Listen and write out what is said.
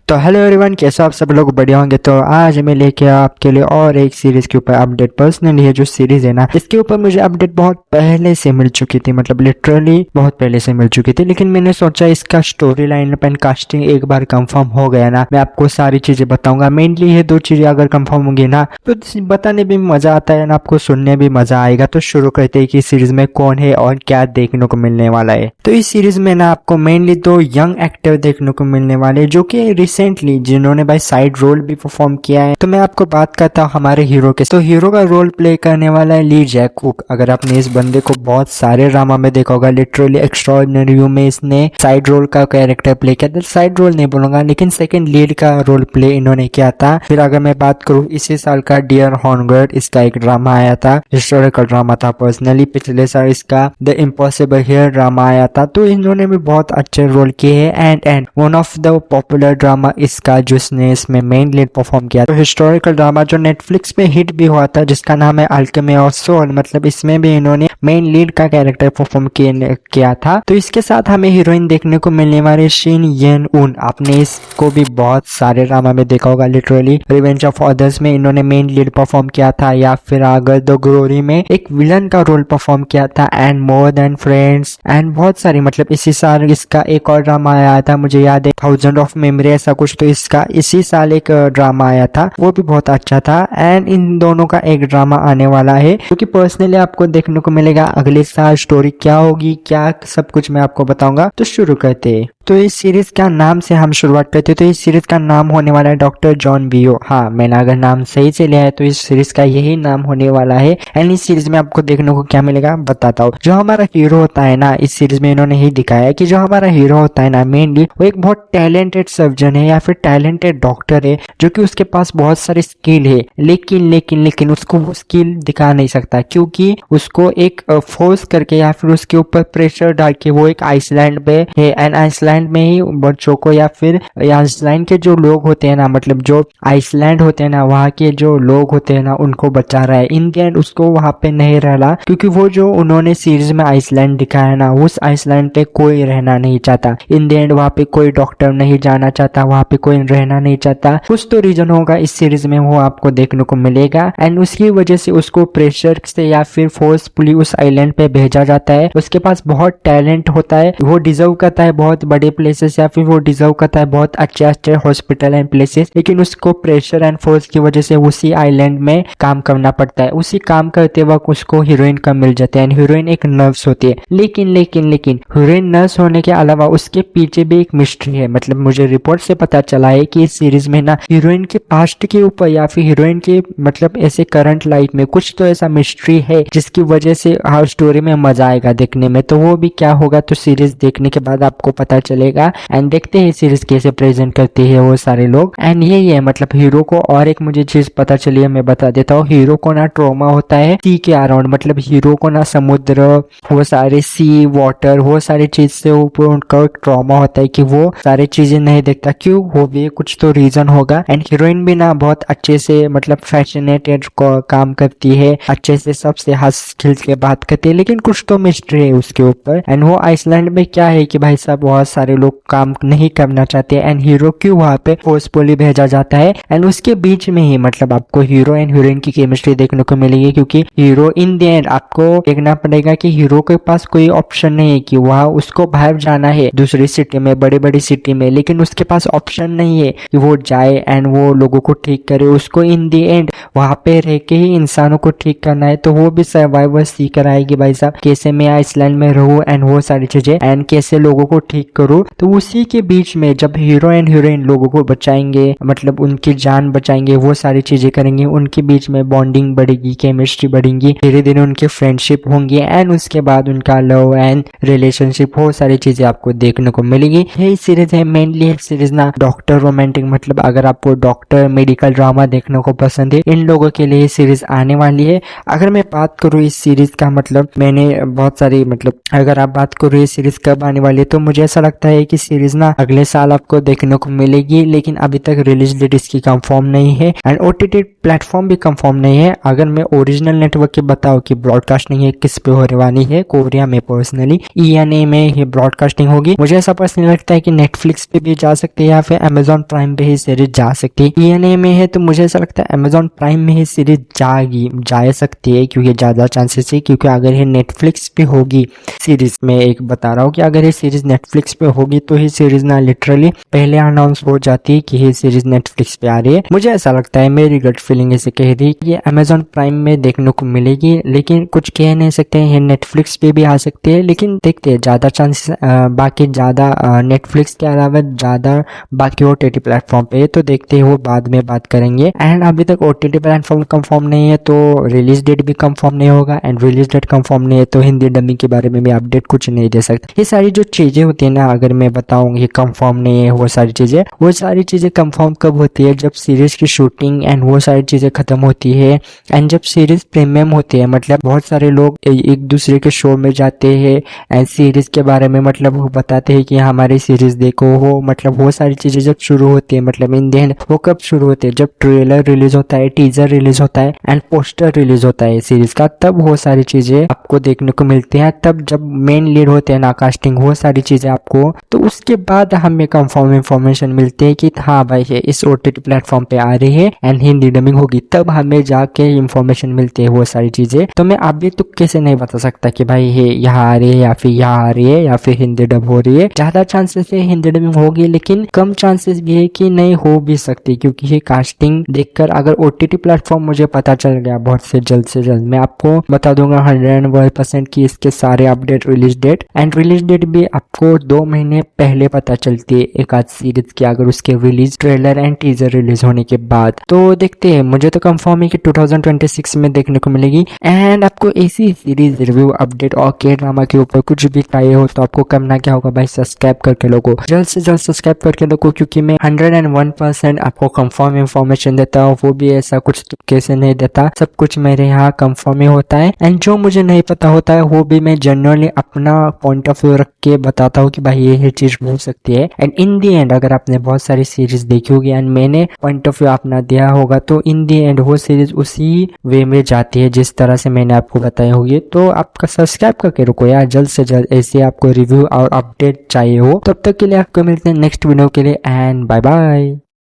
तो hello everyone, कैसे आप सब लोग बढ़िया होंगे। तो आज मैं लेके आपके लिए और एक सीरीज के ऊपर अपडेट। पर्सनली ये जो सीरीज है ना, इसके ऊपर मुझे अपडेट बहुत पहले से मिल चुकी थी, मतलब लिटरली बहुत पहले से मिल चुकी थी। लेकिन मैंने सोचा इसका स्टोरी लाइन एंड कास्टिंग एक बार कंफर्म हो गया ना, मैं आपको सारी चीजें बताऊंगा। मेनली ये दो चीजें अगर कंफर्म होंगी ना तो बताने भी मजा आता है ना, आपको सुनने भी मजा आएगा। तो शुरू करते हैं कि सीरीज में कौन है और क्या देखने को मिलने वाला है। तो इस सीरीज में ना आपको मेनली दो यंग एक्टर देखने को मिलने वाले, जो कि रिसेंटली जिन्होंने भाई साइड रोल भी परफॉर्म किया है। तो मैं आपको बात करता हूँ हमारे हीरो के। तो हीरो का रोल प्ले करने वाला है ली जैक कुक। अगर आपने इस बंदे को बहुत सारे ड्रामा में देखा होगा, लिटरली एक्स्ट्राऑर्डिनरी व्यू में इसने साइड रोल का कैरेक्टर प्ले किया था। साइड रोल नहीं बोलूंगा, लेकिन सेकंड लीड का रोल प्ले इन्होंने किया था। फिर अगर मैं बात करूँ इसी साल का डियर हॉर्नगर्ड, इसका एक ड्रामा आया था, हिस्टोरिकल ड्रामा था। पर्सनली पिछले साल इसका द इम्पॉसिबल हियर ड्रामा आया था। तो इन्होंने भी बहुत अच्छे रोल किए हैं। And one of the popular drama इसका जिसने इसमें मेन लीड परफॉर्म किया, तो हिस्टोरिकल ड्रामा जो नेटफ्लिक्स पे हिट भी हुआ था, जिसका नाम है अल्केमी ऑफ सोल। मतलब इसमें भी इन्होंने मेन लीड का कैरेक्टर परफॉर्म किया था। तो इसके साथ हमें हीरोइन देखने को मिलने वाली शिन येन उन। आपने इसको भी बहुत सारे ड्रामा में देखा होगा, लिटरली रिवेंज ऑफ अदर्स में इन्होंने मेन लीड परफॉर्म किया था, या फिर अगर द ग्लोरी में एक विलन का रोल परफॉर्म किया था, and more than friends and बहुत सारी। मतलब इसी साल इसका एक और ड्रामा आया था, मुझे याद है थाउजेंड ऑफ मेमोरी ऐसा कुछ। तो इसका इसी साल एक ड्रामा आया था, वो भी बहुत अच्छा था। एंड इन दोनों का एक ड्रामा आने वाला है, क्योंकि पर्सनली आपको देखने को मिलेगा अगले साल। स्टोरी क्या होगी, क्या सब कुछ मैं आपको बताऊंगा। तो शुरू करते हैं। तो इस सीरीज का नाम से हम शुरुआत करते हैं। तो इस सीरीज का नाम होने वाला है डॉक्टर जॉन वियो। हाँ, मैंने अगर नाम सही से लिया है तो इस सीरीज का यही नाम होने वाला है। एंड इस सीरीज में आपको देखने को क्या मिलेगा बताता हूँ। जो हमारा हीरो होता है ना, इस सीरीज में इन्होंने ही दिखाया है कि जो हमारा हीरो होता है ना, मेनली वो एक बहुत टैलेंटेड सर्जन है या फिर टैलेंटेड डॉक्टर है, जो कि उसके पास बहुत सारे स्किल है। लेकिन उसको वो स्किल दिखा नहीं सकता, क्योंकि उसको एक फोर्स करके या फिर उसके ऊपर प्रेशर डाल के वो एक आइसलैंड पे है। एंड आइसलैंड में ही बच्चों को या फिर आइसलैंड के जो लोग होते हैं ना, मतलब जो आइसलैंड होते हैं ना, वहाँ के जो लोग होते हैं ना, उनको बचा रहा है। इन द एंड उसको वहाँ पे नहीं रहना, क्योंकि वो जो उन्होंने सीरीज में आइसलैंड दिखाया ना, उस आइसलैंड पे कोई रहना नहीं चाहता। इन द एंड वहाँ पे कोई डॉक्टर नहीं जाना चाहता, वहाँ पे कोई रहना नहीं चाहता। कुछ तो रीजन होगा इस सीरीज में, वो आपको देखने को मिलेगा। एंड उसकी वजह से उसको प्रेशर से या फिर फोर्सफुली उस आइलैंड पे भेजा जाता है। उसके पास बहुत टैलेंट होता है, वो डिजर्व करता है बहुत बड़े प्लेसेस, या फिर वो डिजर्व करता है बहुत अच्छे हॉस्पिटल एंड प्लेसेस। लेकिन उसको प्रेशर एंड फोर्स की वजह से उसी आइलैंड में काम करना पड़ता है। उसी काम करते वक्त उसको हीरोइन कम मिल जाती है। हीरोइन एक नर्स होती है, लेकिन हीरोइन नर्स होने के अलावा उसके पीछे भी एक मिस्ट्री है। मतलब मुझे रिपोर्ट से पता चला है कि इस सीरीज में ना हीरोइन के पास्ट के ऊपर या फिर हीरोइन के मतलब ऐसे करंट लाइफ में कुछ तो ऐसा मिस्ट्री है, जिसकी वजह से हर स्टोरी में मजा आएगा देखने में। तो वो भी क्या होगा तो सीरीज देखने के बाद आपको पता चलेगा। एंड देखते हैं सीरीज कैसे प्रेजेंट करते हैं वो सारे लोग। एंड यही है, मतलब हीरो को और एक मुझे चीज पता चली है, मैं बता देता हूँ। हीरो को ना ट्रॉमा होता है सी के अराउंड, मतलब हीरो को ना समुद्र, वो सारे सी वाटर, वो सारी चीज से ऊपर उनका ट्रॉमा होता है कि वो सारी चीजें नहीं देखता। क्यों? वो भी कुछ तो रीजन होगा। एंड हीरोइन भी ना बहुत अच्छे से मतलब फैशनेटेड काम करती है, अच्छे से सबसे हंस खिल के बात करती है, लेकिन कुछ तो मिस्ट्री है उसके ऊपर। एंड वो आइसलैंड में क्या है कि भाई साहब बहुत सारे लोग काम नहीं करना चाहते। एंड हीरो क्यों वहां पे फोर्सफुली भेजा जाता है। एंड उसके बीच में ही मतलब आपको हीरो एंड हीरोइन की केमिस्ट्री देखने को मिलेगी, क्योंकि हीरो इन द एंड आपको देखना पड़ेगा कि हीरो के पास कोई ऑप्शन नहीं है कि वहाँ उसको बाहर जाना है दूसरी सिटी में, बड़ी सिटी में, लेकिन उसके पास ऑप्शन नहीं है कि वो जाए एंड वो लोगों को ठीक करे। उसको इन द एंड वहाँ पे रह के ही इंसानों को ठीक करना है। तो वो भी सर्वाइवर सीख कर आएगी भाई साहब, कैसे मैं आइसलैंड में रहूं एंड वो सारी चीजें, एंड कैसे लोगों को ठीक करूं। तो उसी के बीच में जब हीरो एंड हीरोइन लोगों को बचाएंगे, मतलब उनकी जान बचाएंगे, वो सारी चीजें करेंगे, उनके बीच में बॉन्डिंग बढ़ेगी, केमिस्ट्री बढ़ेगी, धीरे धीरे उनके फ्रेंडशिप होंगे। एंड उसके बाद उनका लव एंड रिलेशनशिप, वो सारी चीजें आपको देखने को मिलेगी। यही सीरीज है मेनली सीरीज ना डॉक्टर रोमांटिक। मतलब अगर आपको डॉक्टर मेडिकल ड्रामा देखने को पसंद है, इन लोगों के लिए सीरीज आने वाली है। अगर मैं बात करूँ इस सीरीज का, मतलब मैंने बहुत सारी, मतलब अगर आप बात करो इस सीरीज कब आने वाली है, तो मुझे ऐसा लगता लगता है कि सीरीज ना अगले साल आपको देखने को मिलेगी, लेकिन अभी तक रिलीज डेट इसकी कंफर्म नहीं है एंड OTT प्लेटफॉर्म भी कंफर्म नहीं है। अगर मैं ओरिजिनल नेटवर्क की बताऊं कि ब्रॉडकास्टिंग है किस पे होने वाली है, कोरिया में पर्सनली ENA में ये ब्रॉडकास्टिंग होगी। मुझे ऐसा पर्सनली लगता है कि नेटफ्लिक्स पे भी जा सकती है या फिर अमेजॉन प्राइम पे ही सीरीज जा सकती है। ENA में है तो मुझे ऐसा लगता है अमेजॉन प्राइम में ही सीरीज जा सकती है, क्योंकि ज्यादा चांसेस है। क्योंकि अगर ये नेटफ्लिक्स पे होगी सीरीज, मैं एक बता रहा हूँ कि अगर ये सीरीज नेटफ्लिक्स पे होगी तो ही सीरीज ना लिटरली पहले अनाउंस हो जाती है कि ये सीरीज नेटफ्लिक्स पे आ रही है। मुझे ऐसा लगता है, मेरी गट फीलिंग ऐसे कह रही है कि ये अमेजॉन प्राइम में देखने को मिलेगी, लेकिन कुछ कह नहीं सकते हैं, ये नेटफ्लिक्स पे भी आ सकती है। लेकिन देखते हैं, ज्यादा चांसेस बाकी ज्यादा नेटफ्लिक्स के अलावा ज्यादा बाकी OTT प्लेटफॉर्म पे, तो देखते हैं, वो बाद में बात करेंगे। एंड अभी तक OTT प्लेटफॉर्म कंफर्म नहीं है तो रिलीज डेट भी कंफर्म नहीं होगा, एंड रिलीज डेट कंफर्म नहीं है तो हिंदी डबिंग के बारे में भी अपडेट कुछ नहीं दे सकता। ये सारी जो चीजें होती है ना, अगर मैं बताऊं ये कंफर्म नहीं है, वो सारी चीजें कंफर्म कब होती है, जब सीरीज की शूटिंग एंड वो सारी चीजें खत्म होती है एंड जब सीरीज प्रीमियम होती है। मतलब बहुत सारे लोग एक दूसरे के शो में जाते हैं एंड सीरीज के बारे में मतलब वो बताते हैं कि हमारी सीरीज देखो, हो मतलब वो सारी चीजें जब शुरू होती है, मतलब इन द एंड वो कब शुरू होते हैं, जब ट्रेलर रिलीज होता है, टीजर रिलीज होता है एंड पोस्टर रिलीज होता है सीरीज का, तब वो सारी चीजें आपको देखने को मिलती हैं। तब जब मेन लीड होते हैं ना, कास्टिंग, वो सारी चीजें आपको, तो उसके बाद हमें कंफर्म इंफॉर्मेशन मिलती है कि हाँ भाई ये इस OTT प्लेटफॉर्म पे आ रही है एंड हिंदी डबिंग होगी, तब हमें जाके इंफॉर्मेशन मिलती है वो सारी चीजें। तो मैं अभी तो कैसे नहीं बता सकता कि भाई ये यहाँ आ रही है या फिर यहाँ आ रही है या फिर हिंदी डब हो रही है। ज्यादा चांसेस है हिंदी डबिंग होगी, लेकिन कम चांसेस भी है कि नहीं हो भी सकती, क्योंकि ये कास्टिंग देखकर अगर OTT प्लेटफॉर्म मुझे पता चल गया बहुत से जल्द मैं आपको बता दूंगा 101% की इसके सारे अपडेट, रिलीज डेट भी आपको 2 महीने पहले पता चलती है एक आध सीरीज की, अगर उसके release trailer and teaser release होने के बाद। तो देखते हैं, मुझे तो कंफर्म है कि 2026 में देखने को मिलेगी। एंड आपको ऐसी सीरीज रिव्यू अपडेट और K-ड्रामा के ऊपर कुछ भी चाहिए हो तो आपको करना क्या होगा भाई, सब्सक्राइब करके लोगो, जल्द से जल्द सब्सक्राइब करके लोगो, क्योंकि मैं 101% आपको कंफर्म इंफॉर्मेशन देता हूँ। वो भी ऐसा कुछ तो कैसे नहीं देता, सब कुछ मेरे यहाँ कंफर्म ही होता है। एंड जो मुझे नहीं पता होता है वो भी मैं जनरली अपना पॉइंट ऑफ व्यू रख के बताता हूँ कि भाई ये चीज हो सकती है। एंड इन दी एंड अगर आपने बहुत सारी सीरीज देखी होगी एंड मैंने पॉइंट ऑफ व्यू अपना दिया होगा, तो इन दी एंड वो सीरीज उसी वे में जाती है जिस तरह से मैंने आपको बताई होगी। तो आपका सब्सक्राइब करके रुको यार, जल्द से जल्द ऐसे आपको रिव्यू और अपडेट चाहिए हो। तब तक के लिए आपको मिलते हैं नेक्स्ट वीडियो के लिए, एंड बाय बाय।